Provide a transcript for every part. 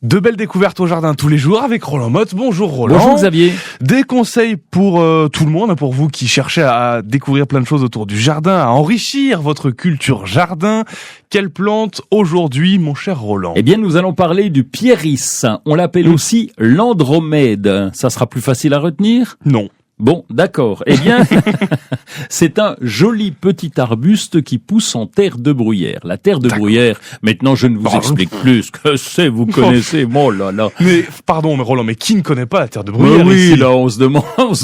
De belles découvertes au jardin tous les jours avec Roland Motte. Bonjour Roland. Bonjour Xavier. Des conseils pour tout le monde, pour vous qui cherchez à découvrir plein de choses autour du jardin, à enrichir votre culture jardin. Quelle plante aujourd'hui, mon cher Roland? Eh bien, nous allons parler du pieris. On l'appelle aussi l'andromède. Ça sera plus facile à retenir? Non. Bon, d'accord. Eh bien, c'est un joli petit arbuste qui pousse en terre de bruyère. La terre de bruyère, maintenant je ne vous explique plus ce que c'est, vous connaissez, oh là là. Mais, pardon, mais Roland, mais qui ne connaît pas la terre de bruyère Oui, ici? là, on se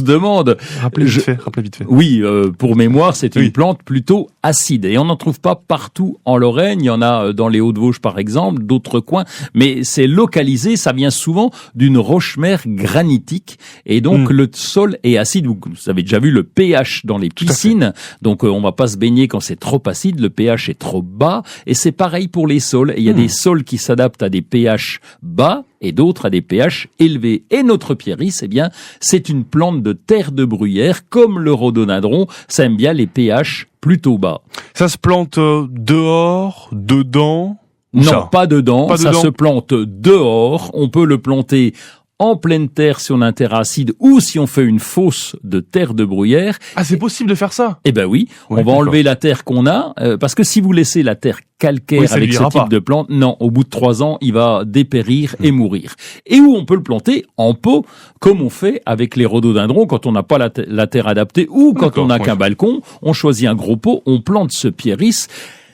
demande. Rappelez vite fait. Oui, pour mémoire, c'est une plante plutôt acide. Et on n'en trouve pas partout en Lorraine. Il y en a dans les Hauts-de-Vosges, par exemple, d'autres coins. Mais c'est localisé, ça vient souvent d'une roche-mère granitique. Et donc, le sol est acide. Vous avez déjà vu le pH dans les piscines. Donc, on va pas se baigner quand c'est trop acide. Le pH est trop bas. Et c'est pareil pour les sols. Et il y a des sols qui s'adaptent à des pH bas et d'autres à des pH élevés. Et notre pieris, eh bien, c'est une plante de terre de bruyère, comme le rhododendron. Ça aime bien les pH plutôt bas. Ça se plante dehors, dedans? Non, pas dedans. Ça se plante dehors. On peut le planter en pleine terre si on a un terre acide ou si on fait une fosse de terre de bruyère. Ah, c'est possible de faire ça? Eh ben oui, on va enlever la terre qu'on a, parce que si vous laissez la terre calcaire avec ce type de plante, non, au bout de 3 ans, il va dépérir et mourir. Et où on peut le planter en pot, comme on fait avec les rhododendrons quand on n'a pas la terre adaptée ou quand on n'a qu'un balcon, on choisit un gros pot, on plante ce pieris.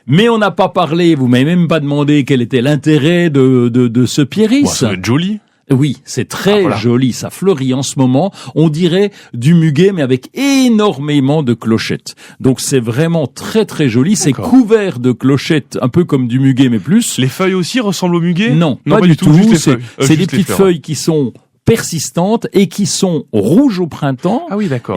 Mais on n'a pas parlé, vous m'avez même pas demandé quel était l'intérêt de ce pieris. Ça va être joli. Oui, c'est très joli, ça fleurit en ce moment, on dirait du muguet mais avec énormément de clochettes. Donc c'est vraiment très très joli, c'est couvert de clochettes, un peu comme du muguet mais plus. Les feuilles aussi ressemblent au muguet? Non, pas du tout, c'est des petites feuilles qui sont persistantes et qui sont rouges au printemps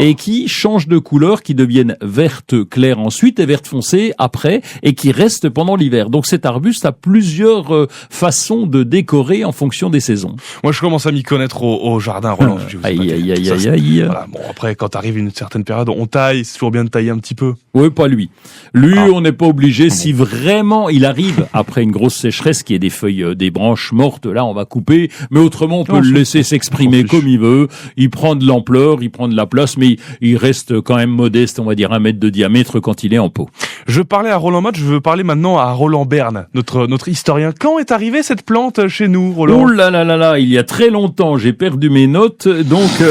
et qui changent de couleur, qui deviennent vertes claires ensuite et vertes foncées après et qui restent pendant l'hiver. Donc cet arbuste a plusieurs façons de décorer en fonction des saisons. Moi je commence à m'y connaître au jardin, Roland. Aïe. Voilà, bon, après quand arrive une certaine période, on taille, c'est toujours bien de tailler un petit peu. Oui, pas lui. On n'est pas obligé. Si vraiment il arrive après une grosse sécheresse, qui est des feuilles, des branches mortes, là on va couper. Mais autrement on peut le laisser s'exprimer comme il veut, il prend de l'ampleur, il prend de la place, mais il reste quand même modeste, on va dire 1 mètre de diamètre quand il est en pot. Je parlais à Roland Motte, je veux parler maintenant à Roland Berne, notre historien. Quand est arrivée cette plante chez nous, Roland? Oh là là là là, il y a très longtemps, j'ai perdu mes notes, donc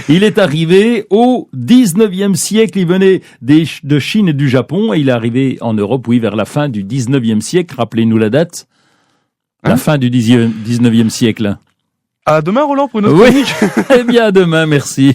il est arrivé au 19e siècle, il venait de Chine et du Japon, et il est arrivé en Europe, vers la fin du 19e siècle, rappelez-nous la date, la fin du 19e siècle. À demain, Roland, pour une autre chronique. Eh bien, à demain, merci.